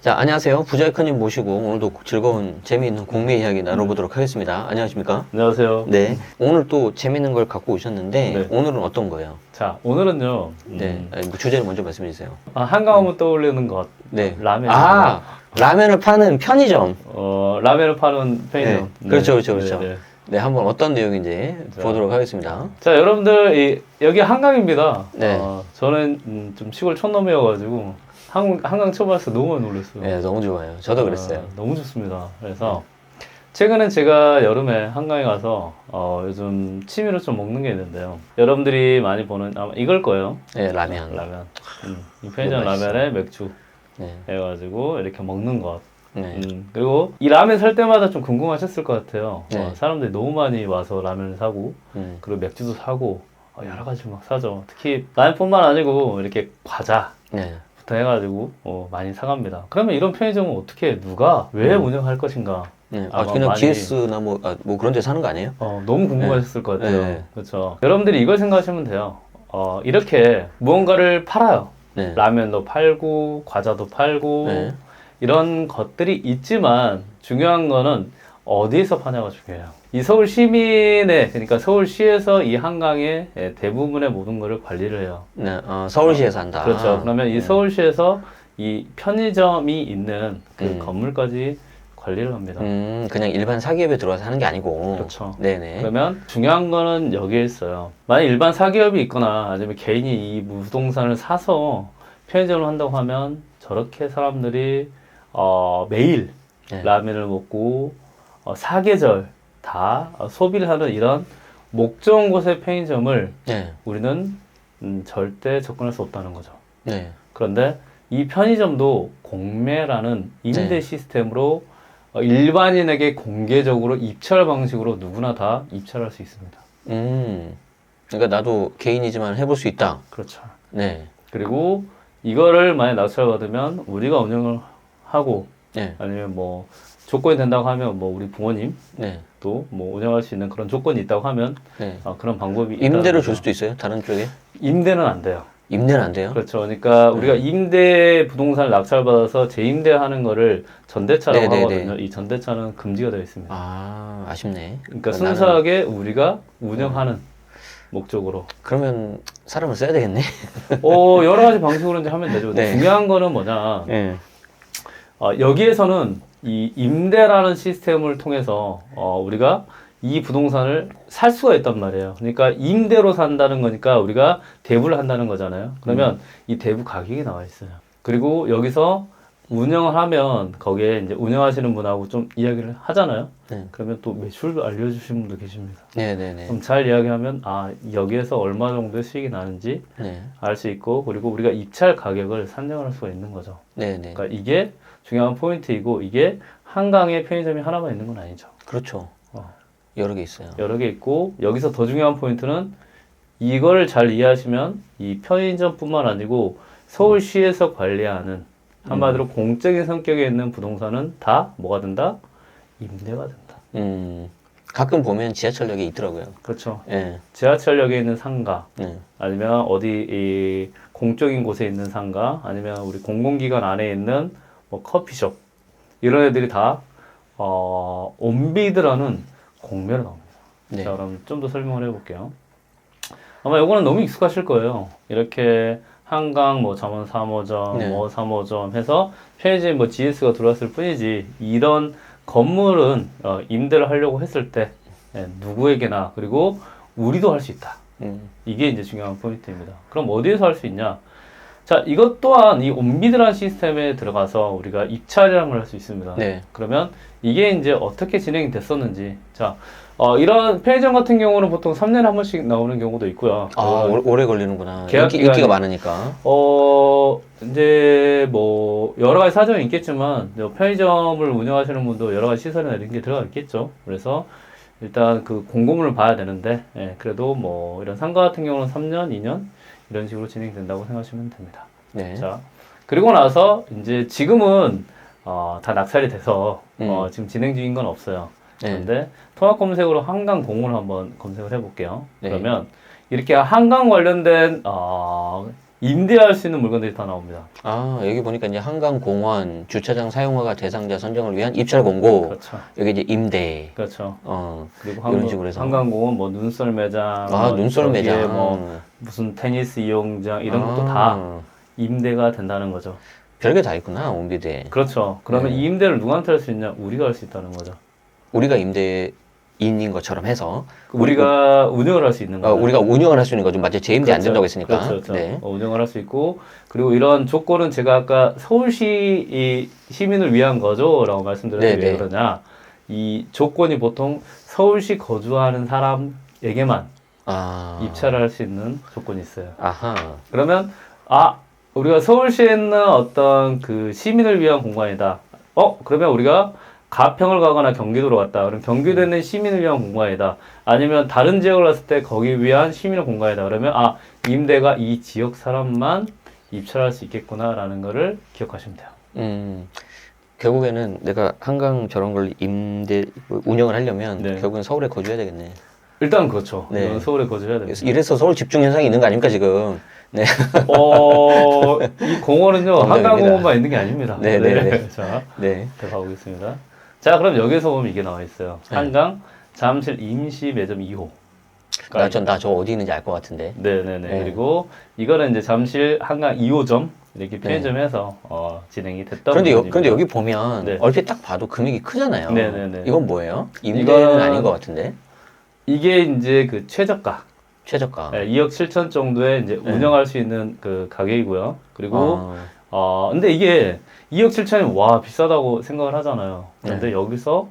자, 안녕하세요. 부자이커님 모시고 오늘도 즐거운 재미있는 공매 이야기 나눠보도록 하겠습니다. 안녕하십니까? 안녕하세요. 네. 오늘 또 재미있는 걸 갖고 오셨는데 네. 오늘은 어떤 거예요? 자, 오늘은요. 네. 주제를 먼저 말씀해 주세요. 한강하면 떠올리는 것. 네. 라면. 아, 라면을 파는 편의점. 라면을 파는 편의점. 네. 그렇죠, 그렇죠, 그렇죠. 네. 네, 한번 어떤 내용인지 자. 보도록 하겠습니다. 자, 여러분들 여기 한강입니다. 네. 저는 좀 시골 촌놈이어가지고 한강 처음 와서 너무 놀랐어요. 네, 너무 좋아요. 저도 그랬어요. 너무 좋습니다. 그래서 최근에 제가 여름에 한강에 가서 요즘 취미로 좀 먹는 게 있는데요. 여러분들이 많이 보는 아마 이걸 거예요. 네, 라면. 이 편의점 너무 맛있어요. 라면에 맥주 네. 해가지고 이렇게 먹는 것. 네. 그리고 이 라면 살 때마다 좀 궁금하셨을 것 같아요. 네. 사람들이 너무 많이 와서 라면을 사고 그리고 맥주도 사고 여러 가지 막 사죠. 특히 라면뿐만 아니고 이렇게 과자 네. 부터 해가지고 많이 사갑니다. 그러면 이런 편의점은 어떻게 누가 왜 운영할 것인가? 네. 아마 그냥 많이- GS나 뭐 그런 데 사는 거 아니에요? 너무 궁금하셨을 것 같아요. 네. 그렇죠. 여러분들이 이걸 생각하시면 돼요. 이렇게 무언가를 팔아요. 네. 라면도 팔고 과자도 팔고 네. 이런 것들이 있지만 중요한 거는 어디에서 파냐가 중요해요. 이 서울 시민의 그러니까 서울시에서 이 한강의 대부분의 모든 거를 관리를 해요. 네. 서울시에서 한다. 그렇죠. 그러면 이 서울시에서 이 편의점이 있는 그 건물까지 관리를 합니다. 그냥 일반 사기업에 들어와서 하는 게 아니고. 그렇죠. 네네. 그러면 중요한 거는 여기에 있어요. 만약 일반 사기업이 있거나 아니면 개인이 이 부동산을 사서 편의점을 한다고 하면 저렇게 사람들이 매일 네. 라면을 먹고 사계절 다 소비를 하는 이런 목 좋은 곳의 편의점을 네. 우리는 절대 접근할 수 없다는 거죠. 네. 그런데 이 편의점도 공매라는 임대 네. 시스템으로 일반인에게 공개적으로 입찰 방식으로 누구나 다 입찰할 수 있습니다. 그러니까 나도 개인이지만 해볼 수 있다. 그렇죠. 네. 그리고 이거를 만약 낙찰받으면 우리가 운영을 하고 네. 아니면 뭐 조건이 된다고 하면 뭐 우리 부모님 네. 또 뭐 운영할 수 있는 그런 조건이 있다고 하면 네. 그런 방법이 임대를 있다는 줄 거죠. 수도 있어요? 다른 쪽에? 임대는 안 돼요. 임대는 안 돼요? 그렇죠. 그러니까 우리가 임대 부동산을 낙찰받아서 재임대하는 거를 전대차라고 네네네. 하거든요. 이 전대차는 금지가 되어 있습니다. 아쉽네. 그러니까 나는- 순수하게 우리가 운영하는 목적으로. 그러면 사람을 써야 되겠네. 여러 가지 방식으로 이제 하면 되죠. 네. 중요한 거는 뭐냐. 네. 여기에서는 이 임대라는 시스템을 통해서 우리가 이 부동산을 살 수가 있단 말이에요. 그러니까 임대로 산다는 거니까 우리가 대부를 한다는 거잖아요. 그러면 이 대부 가격이 나와 있어요. 그리고 여기서 운영을 하면 거기에 이제 운영하시는 분하고 좀 이야기를 하잖아요. 네. 그러면 또 매출도 알려주시는 분도 계십니다. 네네네. 그럼 잘 이야기하면 여기에서 얼마 정도의 수익이 나는지 네. 알 수 있고 그리고 우리가 입찰 가격을 산정할 수가 있는 거죠. 네네. 그러니까 이게 중요한 포인트이고 이게 한강에 편의점이 하나만 있는 건 아니죠. 그렇죠. 어. 여러 개 있어요. 여러 개 있고 여기서 더 중요한 포인트는 이걸 잘 이해하시면 이 편의점뿐만 아니고 서울시에서 관리하는 한마디로 공적인 성격에 있는 부동산은 다 뭐가 된다? 임대가 된다. 가끔 보면 지하철역에 있더라고요. 그렇죠. 네. 지하철역에 있는 상가 네. 아니면 어디 이 공적인 곳에 있는 상가 아니면 우리 공공기관 안에 있는 뭐 커피숍 이런 애들이 다 온비드라는 공매로 나옵니다. 네. 자, 그럼 좀 더 설명을 해볼게요. 아마 요거는 너무 익숙하실 거예요. 이렇게 한강 뭐 잠원 3호점, 네. 뭐 3호점 해서 편의점 뭐 GS가 들어왔을 뿐이지 이런 건물은 임대를 하려고 했을 때 누구에게나 그리고 우리도 할 수 있다. 이게 이제 중요한 포인트입니다. 그럼 어디에서 할 수 있냐? 자, 이것 또한 이 온비드라는 시스템에 들어가서 우리가 입찰이라는 걸 할 수 있습니다. 네. 그러면 이게 이제 어떻게 진행이 됐었는지. 자, 이런 편의점 같은 경우는 보통 3년에 한 번씩 나오는 경우도 있고요. 오래 걸리는구나. 계약 인기가 기간이- 많으니까. 이제 뭐 여러 가지 사정이 있겠지만 편의점을 운영하시는 분도 여러 가지 시설이나 이런 게 들어가 있겠죠. 그래서 일단 그 공고문을 봐야 되는데 그래도 뭐 이런 상가 같은 경우는 3년, 2년 이런 식으로 진행된다고 생각하시면 됩니다. 네. 자, 그리고 나서 이제 지금은 다 낙찰이 돼서 지금 진행 중인 건 없어요. 네. 그런데 통합 검색으로 한강 공을 한번 검색을 해볼게요. 네. 그러면 이렇게 한강 관련된 임대할 수 있는 물건들이 다 나옵니다. 아, 여기 보니까 이제 한강공원 주차장 사용허가 대상자 선정을 위한 입찰 공고. 그렇죠. 여기 이제 임대. 그렇죠. 그리고 이런 식으로 해서. 한강공원 뭐 눈썰 매장, 아, 뭐 눈썰 저기에 매장. 뭐 무슨 테니스 이용장 이런 것도 다 임대가 된다는 거죠. 별게 다 있구나, 온비대. 그렇죠. 그러면 네. 이 임대를 누구한테 할 수 있냐? 우리가 할 수 있다는 거죠. 우리가 임대인인 것처럼 해서. 우리가 운영을 할 수 있는 거죠. 우리가 운영을 할 수 있는 거죠. 맞죠? 재임대 안 그렇죠. 된다고 했으니까. 그렇죠. 네. 운영을 할 수 있고, 그리고 이런 조건은 제가 아까 서울시 이 시민을 위한 거죠라고 말씀드렸는데 네, 왜 네. 그러냐? 이 조건이 보통 서울시 거주하는 사람에게만 아. 입찰을 할 수 있는 조건이 있어요. 아하. 그러면 우리가 서울시에 있는 어떤 그 시민을 위한 공간이다. 그러면 우리가 가평을 가거나 경기도로 갔다. 그럼 경기도에 있는 시민을 위한 공간이다. 아니면 다른 지역을 갔을 때 거기 위한 시민의 공간이다. 그러면 임대가 이 지역 사람만 입찰할 수 있겠구나라는 거를 기억하시면 돼요. 결국에는 내가 한강 저런 걸 운영을 하려면 네. 결국엔 서울에 거주해야 되겠네. 일단 그렇죠. 네. 이건 서울에 거주해야 됩니다. 이래서 서울 집중 현상이 있는 거 아닙니까, 지금? 네. 이 공원은요, 농담입니다. 한강공원만 있는 게 아닙니다. 네, 네, 네. 자, 네. 가보겠습니다. 자, 그럼 여기서 보면 이게 나와 있어요. 네. 한강 잠실 임시 매점 2호. 나 저 어디 있는지 알 것 같은데. 네네네. 네. 그리고 이거는 이제 잠실 한강 2호점 이렇게 편의점에서 진행이 됐던 그런데 여기 보면 네. 얼핏 딱 봐도 금액이 크잖아요. 네네네. 이건 뭐예요? 임대는 이건- 아닌 것 같은데. 이게 이제 그 최저가 최저가. 2억 7천 정도에 이제 네. 운영할 수 있는 그 가격이고요. 그리고 아, 근데 이게 2억 7천이 와 비싸다고 생각을 하잖아요. 그런데 네. 여기서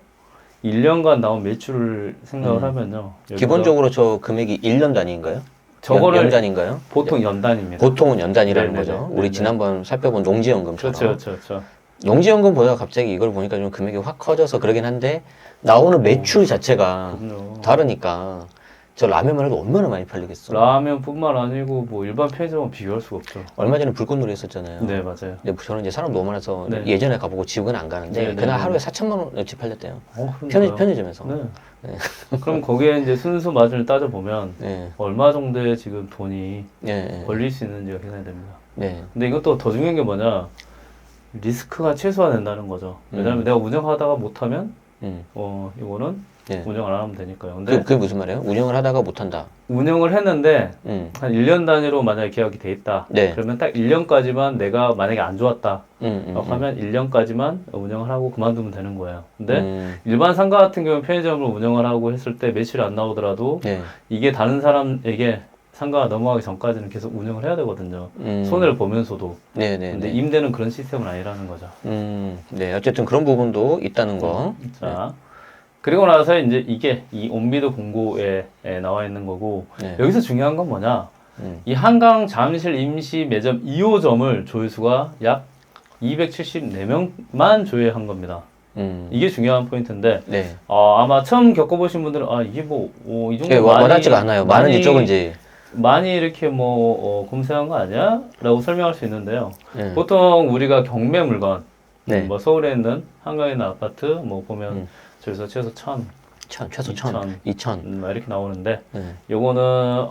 1년간 나온 매출을 생각을 하면요. 여기서 기본적으로 저 금액이 1년 단위인가요? 저거를 연단인가요? 보통 연단입니다. 보통은 연단이라는 네네네. 거죠. 우리 네네. 지난번 살펴본 농지연금처럼. 그렇죠. 농지연금보다 갑자기 이걸 보니까 좀 금액이 확 커져서 그러긴 한데 나오는 매출 자체가 그럼요. 다르니까 저 라면만 해도 얼마나 많이 팔리겠어. 라면뿐만 아니고 뭐 일반 편의점은 비교할 수가 없죠. 얼마 전에 불꽃놀이 했었잖아요. 네, 맞아요. 근데 저는 이제 사람 너무 많아서 네. 예전에 가보고 지금은 안 가는데 네, 네, 그날 네. 하루에 4천만 원어치 팔렸대요. 그러니까요. 편의점에서. 네. 네. 그럼 거기에 이제 순수 마진을 따져보면 네. 얼마 정도의 지금 돈이 네. 벌릴 수 있는지가 계산이 됩니다. 네. 근데 이것도 더 중요한 게 뭐냐? 리스크가 최소화된다는 거죠. 왜냐면 내가 운영하다가 못하면 이거는 네. 운영을 안 하면 되니까요. 근데 그게 무슨 말이에요? 운영을 하다가 못한다. 운영을 했는데 음. 한 1년 단위로 만약에 계약이 돼 있다. 네. 그러면 딱 1년까지만 내가 만약에 안 좋았다. 음. 하면 1년까지만 운영을 하고 그만두면 되는 거예요. 근데 음. 일반 상가 같은 경우는 편의점을 운영을 하고 했을 때 매출이 안 나오더라도 네. 이게 다른 사람에게 상가가 넘어가기 전까지는 계속 운영을 해야 되거든요. 손해를 보면서도. 네네. 근데 임대는 그런 시스템은 아니라는 거죠. 네. 어쨌든 그런 부분도 있다는 거. 자, 그리고 나서 이제 이게 이 온비드 공고에 나와 있는 거고 네. 여기서 중요한 건 뭐냐? 음. 이 한강 잠실 임시 매점 2호점을 조회수가 약 274명만 조회한 겁니다. 이게 중요한 포인트인데 네. 아마 처음 겪어보신 분들은 이게 이 정도 예, 와닿지가 않아요. 많은지 적은지. 많이 이렇게 검색한 거 아니야? 라고 설명할 수 있는데요. 네. 보통 우리가 경매 물건, 네. 뭐 서울에 있는 한강에 있는 아파트, 뭐 보면 저기서 최소 1,000, 최소 2,000, 2,000. 막 이렇게 나오는데, 네. 요거는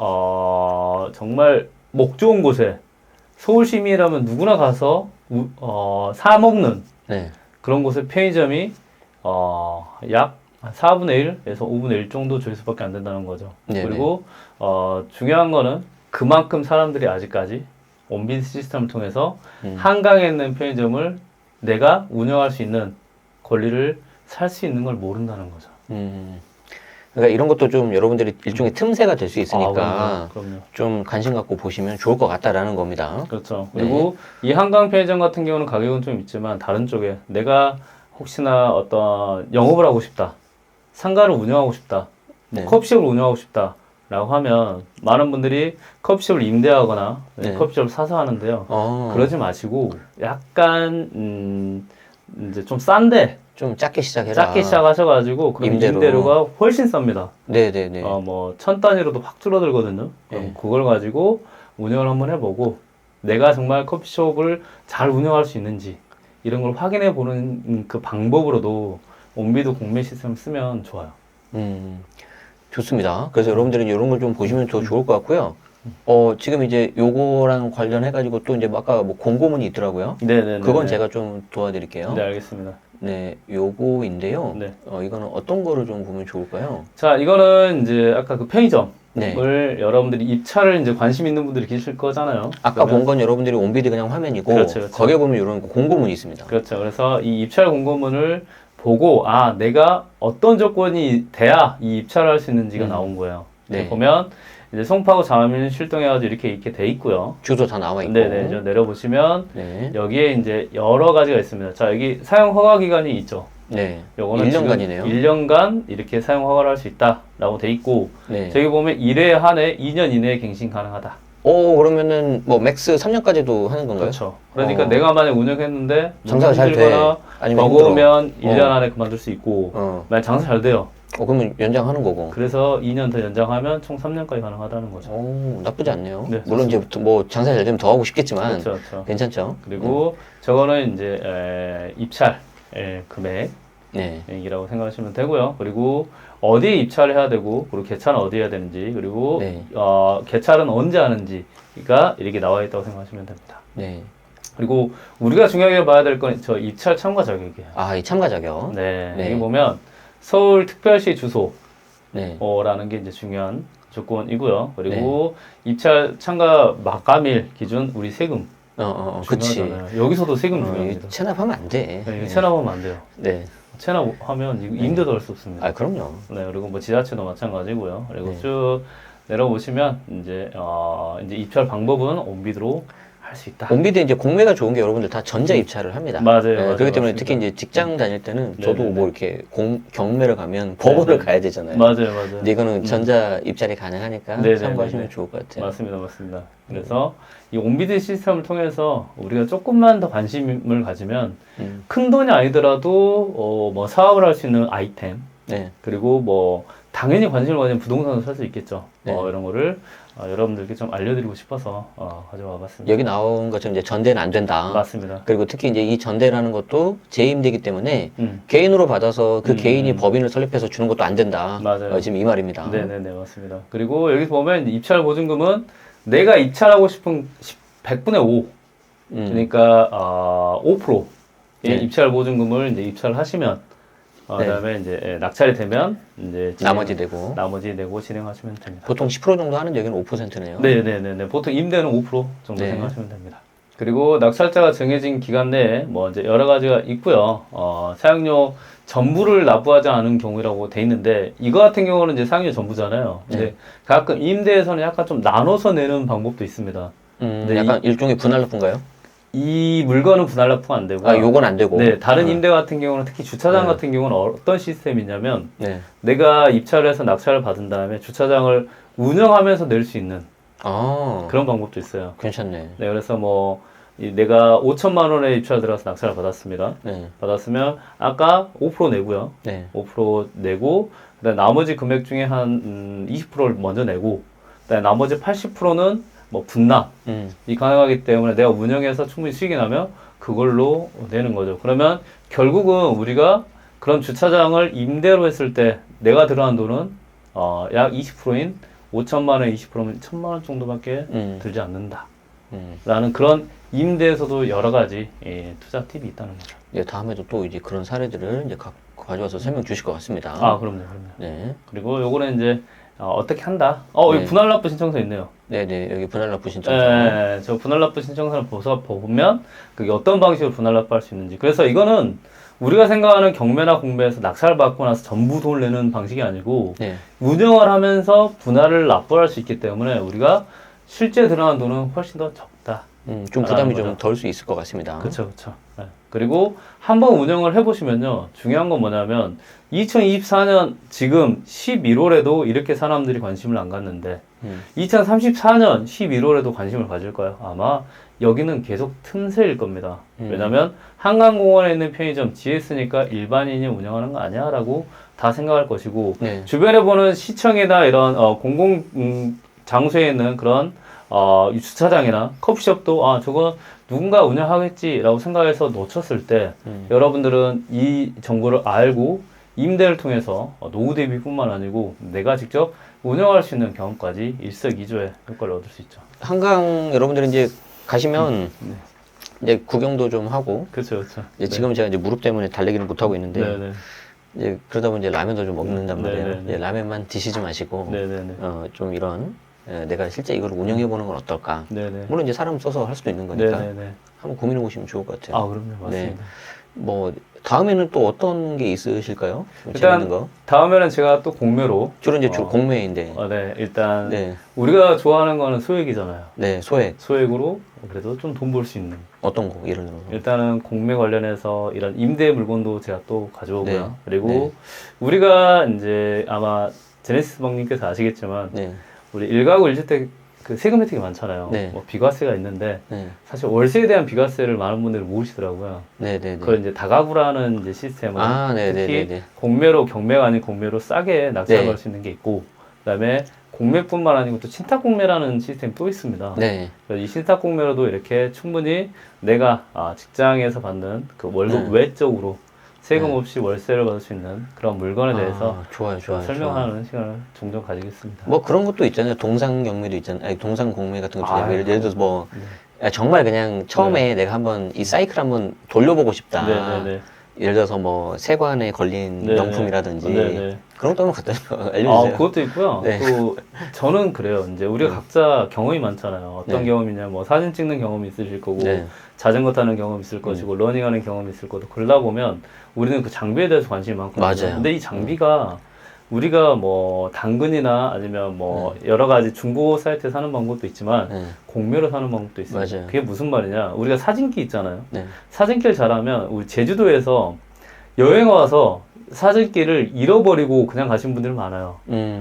정말 목 좋은 곳에 서울 시민이라면 누구나 가서 사 먹는 네. 그런 곳에 편의점이 약 4분의 1에서 5분의 1 정도 조회수밖에 안 된다는 거죠. 네네. 그리고 중요한 거는 그만큼 사람들이 아직까지 온빈 시스템을 통해서 한강에 있는 편의점을 내가 운영할 수 있는 권리를 살 수 있는 걸 모른다는 거죠. 그러니까 이런 것도 좀 여러분들이 일종의 틈새가 될 수 있으니까 그럼요. 좀 관심 갖고 보시면 좋을 것 같다라는 겁니다. 그렇죠. 그리고 이 한강 편의점 같은 경우는 가격은 좀 있지만 다른 쪽에 내가 혹시나 어떤 영업을 하고 싶다. 상가를 운영하고 싶다. 네. 커피숍을 운영하고 싶다. 라고 하면 많은 분들이 커피숍을 임대하거나 네. 커피숍을 사서 하는데요. 그러지 마시고 약간 이제 좀 싼데 좀 작게 시작해라. 작게 시작하셔가지고 그럼 임대료가 훨씬 쌉니다. 네네네. 뭐 1,000단위로도 확 줄어들거든요. 그럼 네. 그걸 가지고 운영을 한번 해보고 내가 정말 커피숍을 잘 운영할 수 있는지 이런 걸 확인해 보는 그 방법으로도 온비드 공매 시스템을 쓰면 좋아요. 좋습니다. 그래서 여러분들은 이런 걸 좀 보시면 더 좋을 것 같고요. 지금 이제 요거랑 관련해가지고 또 이제 아까 뭐 공고문이 있더라고요. 네네네. 그건 제가 좀 도와드릴게요. 네, 알겠습니다. 네, 요거인데요. 네. 이거는 어떤 거를 좀 보면 좋을까요? 자, 이거는 이제 아까 그 편의점을 네. 여러분들이 입찰을 이제 관심 있는 분들이 계실 거잖아요. 아까 그러면- 본 건 여러분들이 온비드 그냥 화면이고, 그렇죠, 그렇죠. 거기에 보면 이런 공고문이 있습니다. 그렇죠. 그래서 이 입찰 공고문을 보고, 내가 어떤 조건이 돼야 이 입찰을 할 수 있는지가 나온 거예요. 네. 보면, 이제 송파구 자민 출동해가지고 이렇게 돼 있고요. 주소 다 나와 있고. 네네. 저 내려보시면, 네. 여기에 이제 여러 가지가 있습니다. 자, 여기 사용 허가 기간이 있죠. 네. 요거는 1년간이네요. 1년간 이렇게 사용 허가를 할 수 있다라고 돼 있고, 네. 저기 보면 1회 한해 2년 이내에 갱신 가능하다. 그러면은 뭐 맥스 3년까지도 하는 건가요? 그렇죠. 그러니까 어. 내가 만약 운영했는데 장사가 잘 돼. 힘들거나 아니면 힘들어. 버거우면 1년 어. 안에 그만둘 수 있고, 어. 만약 장사 잘 돼요. 그러면 연장하는 거고. 그래서 2년 더 연장하면 총 3년까지 가능하다는 거죠. 나쁘지 않네요. 네, 물론 이제 뭐 장사 잘 되면 더 하고 싶겠지만 그렇죠, 그렇죠. 괜찮죠. 그리고 저거는 이제 입찰 금액이라고 네. 생각하시면 되고요. 그리고 어디에 입찰을 해야 되고, 그리고 개찰은 어디에 해야 되는지, 그리고 네. 개찰은 언제 하는지가 이렇게 나와 있다고 생각하시면 됩니다. 네. 그리고 우리가 중요하게 봐야 될 건 저 입찰 참가 자격이에요. 이 참가 자격. 네, 네. 여기 보면 서울특별시 주소라는 네. 게 이제 중요한 조건이고요. 그리고 입찰 참가 마감일 기준 우리 세금 그치. 중요하잖아요. 여기서도 세금 중요합니다. 체납하면 안 돼. 네, 이거 체납하면 안 돼요. 네. 체납하면 이거 임대도 할 수 없습니다. 그럼요. 네, 그리고 뭐 지자체도 마찬가지고요. 그리고 네. 쭉 내려보시면 이제 입찰 방법은 온비드로 할 수 있다. 온비드 이제 공매가 좋은 게 여러분들 다 전자 입찰을 합니다. 맞아요, 네, 맞아요, 그렇기 때문에 맞습니다. 특히 이제 직장 다닐 때는 네, 저도 네, 뭐 이렇게 경매를 가면 법원을 네. 가야 되잖아요. 맞아요. 근데 이거는 전자 입찰이 가능하니까 네, 네, 참고하시면 네, 네. 좋을 것 같아요. 맞습니다. 그래서 이 온비드 시스템을 통해서 우리가 조금만 더 관심을 가지면 큰 돈이 아니더라도 뭐 사업을 할 수 있는 아이템, 네. 그리고 뭐 당연히 관심을 가지면 부동산을 살 수 있겠죠. 네. 이런 거를 여러분들께 좀 알려드리고 싶어서 가져와 봤습니다. 여기 나온 것처럼 이제 전대는 안 된다. 맞습니다. 그리고 특히 이제 이 전대라는 것도 재임대기 때문에 음. 개인으로 받아서 그 개인이 법인을 설립해서 주는 것도 안 된다. 맞아요. 지금 이 말입니다. 네네네, 맞습니다. 그리고 여기서 보면 입찰 보증금은 내가 입찰하고 싶은 100분의 5, 그러니까 5%의 네. 입찰 보증금을 이제 입찰을 하시면 그다음에 이제 낙찰이 되면 이제 나머지 내고. 나머지 내고 진행하시면 됩니다. 보통 10% 정도 하는데 여기는 5%네요. 네네네. 보통 임대는 5% 정도 네. 생각하시면 됩니다. 그리고 낙찰자가 정해진 기간 내에 뭐 이제 여러 가지가 있고요. 사용료 전부를 납부하지 않은 경우라고 돼 있는데 이거 같은 경우는 이제 사용료 전부잖아요. 근데 네. 가끔 임대에서는 약간 좀 나눠서 내는 방법도 있습니다. 네, 약간 일종의 분할 납부인가요? 이 물건은 분할 납부가 안 되고. 요건 안 되고. 네, 다른 임대 같은 경우는 특히 주차장 네. 같은 경우는 어떤 시스템이냐면 네. 내가 입찰을 해서 낙찰을 받은 다음에 주차장을 운영하면서 낼 수 있는 그런 방법도 있어요. 괜찮네. 네, 그래서 뭐 내가 5천만 원에 입찰 들어가서 낙찰을 받았습니다. 네. 받았으면 아까 5% 내고요. 네. 5% 내고 그다음에 나머지 금액 중에 한 20%를 먼저 내고 그다음에 나머지 80%는 뭐 분납이 가능하기 때문에 내가 운영해서 충분히 수익이 나면 그걸로 내는 거죠. 그러면 결국은 우리가 그런 주차장을 임대로 했을 때 내가 들어간 돈은 약 20%인 5천만 원, 20%면 1천만 원 정도밖에 들지 않는다. 라는 그런 임대에서도 여러 가지 투자 팁이 있다는 거죠. 네, 다음에도 또 이제 그런 사례들을 이제 가져와서 설명 주실 것 같습니다. 그럼요. 네. 그리고 요거는 이제 어떻게 한다. 여기 네. 분할납부 신청서 있네요. 네네, 여기 분할납부 신청서. 네, 저 분할납부 신청서를 보면 그게 어떤 방식으로 분할납부할 수 있는지. 그래서 이거는 우리가 생각하는 경매나 공매에서 낙찰 받고 나서 전부 돈을 내는 방식이 아니고 네. 운영을 하면서 분할을 납부할 수 있기 때문에 우리가 실제 들어간 돈은 훨씬 더 적다. 좀 부담이 거죠. 좀 덜 수 있을 것 같습니다. 그렇죠. 네. 그리고 한번 운영을 해보시면요. 중요한 건 뭐냐면 2024년 지금 11월에도 이렇게 사람들이 관심을 안 갖는데 2034년 11월에도 관심을 가질까요? 아마 여기는 계속 틈새일 겁니다. 왜냐면 한강공원에 있는 편의점 GS니까 일반인이 운영하는 거 아니야? 라고 다 생각할 것이고 네. 주변에 보는 시청이나 이런 공공 장소에 있는 그런 주차장이나 커피숍도 저거 누군가 운영하겠지라고 생각해서 놓쳤을 때 여러분들은 이 정보를 알고 임대를 통해서 노후 대비뿐만 아니고 내가 직접 운영할 수 있는 경험까지 일석이조의 효과를 얻을 수 있죠. 한강 여러분들이 이제 가시면 이제 구경도 좀 하고 그렇죠, 그렇죠. 이제 지금 제가 이제 무릎 때문에 달리기를 못 하고 있는데 네네. 이제 그러다 보니 이제 라면도 좀 먹는단 말이에요. 네네네. 이제 라면만 드시지 마시고 네네네. 좀 이런 내가 실제 이걸 운영해 보는 건 어떨까? 네네. 물론 이제 사람 써서 할 수도 있는 거니까 네네네. 한번 고민해 보시면 좋을 것 같아요. 아, 그럼요, 맞습니다. 뭐 다음에는 또 어떤 게 있으실까요? 좀 일단 재밌는 거? 다음에는 제가 또 공매로. 주로 이제 공매인데. 네, 일단 네, 우리가 좋아하는 거는 소액이잖아요. 네 소액 소액으로 그래도 좀 돈 벌 수 있는. 어떤 거 예를 들어서? 일단은 공매 관련해서 이런 임대 물건도 제가 또 가져오고요. 네. 그리고 네. 우리가 이제 아마 제네시스 방님께서 아시겠지만 네, 우리 1가구 1주택 그 세금 혜택이 많잖아요. 네. 뭐 비과세가 있는데 네, 사실 월세에 대한 비과세를 많은 분들이 모르시더라고요. 네, 네, 그걸 네. 이제 다가구라는 이제 시스템을 아, 네, 네, 특히 네, 네. 공매로 경매가 아닌 공매로 싸게 낙찰 네. 받을 수 있는 게 있고 그다음에 공매뿐만 아니고 또 신탁 공매라는 시스템이 또 있습니다. 네, 그래서 이 신탁 공매로도 이렇게 충분히 내가 직장에서 받는 그 월급 네. 외적으로 세금 네. 없이 월세를 받을 수 있는 그런 물건에 대해서 좋아요, 좋아요, 설명하는 시간을 종종 가지겠습니다. 뭐 그런 것도 있잖아요. 동상 경매도 있잖아요. 아니, 동상 공매 같은 거 있잖아요. 아, 예를 들어서 뭐 네. 정말 그냥 처음에 내가 한번 이 사이클 한번 돌려보고 싶다. 네네네. 예를 들어서 뭐 세관에 걸린 네네. 명품이라든지 네네. 그런 것도 한번 갖다 아, 알려주세요. 그것도 있고요. 네. 또 저는 그래요. 이제 우리가 각자 경험이 많잖아요. 어떤 네. 경험이냐, 뭐 사진 찍는 경험이 있으실 거고, 네. 자전거 타는 경험이 있을 것이고, 러닝하는 경험이 있을 거고, 그러다 보면 우리는 그 장비에 대해서 관심이 많거든요. 맞아요. 근데 이 장비가 우리가 뭐 당근이나 아니면 뭐 여러 가지 중고 사이트에 사는 방법도 있지만 네. 공매로 사는 방법도 있어요. 맞아요. 그게 무슨 말이냐? 우리가 사진기 있잖아요. 네. 사진기를 잘하면 우리 제주도에서 여행 와서 사진기를 잃어버리고 그냥 가신 분들 많아요.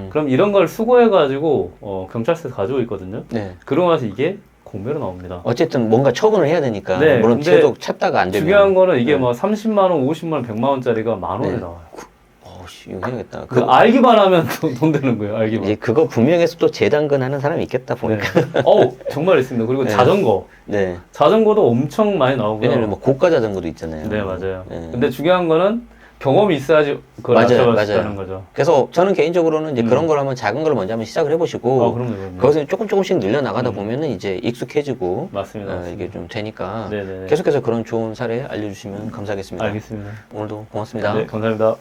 그럼 이런 걸 수거해가지고 경찰서에서 가지고 있거든요. 네. 그러고 나서 이게 공매로 나옵니다. 어쨌든 뭔가 처분을 해야 되니까 네, 물론 근데 계속 찾다가 안 되면 중요한 거는 이게 네. 뭐 30만 원, 50만 원, 100만 원짜리가 만 원에 네. 나와요. 씨, 이거 해야겠다. 그 알기만 하면 돈 되는 거예요. 알기만. 이제 그거 분명해서 또 재당근하는 사람이 있겠다 네. 보니까. 정말 있습니다. 그리고 네. 자전거. 네. 자전거도 엄청 많이 나오고요. 왜냐면 뭐 고가 자전거도 있잖아요. 네, 맞아요. 네. 근데 중요한 거는 경험이 있어야지 그걸 맞아요, 맞춰볼 수 맞아요. 있다는 거죠. 그래서 저는 개인적으로는 이제 그런 걸 한번 작은 걸 먼저 한번 시작을 해보시고 그럼요. 거기서 조금씩 늘려 나가다 보면은 이제 익숙해지고 맞습니다. 이게 좀 되니까 네네. 계속해서 그런 좋은 사례 알려주시면 감사하겠습니다. 알겠습니다. 오늘도 고맙습니다. 네, 감사합니다.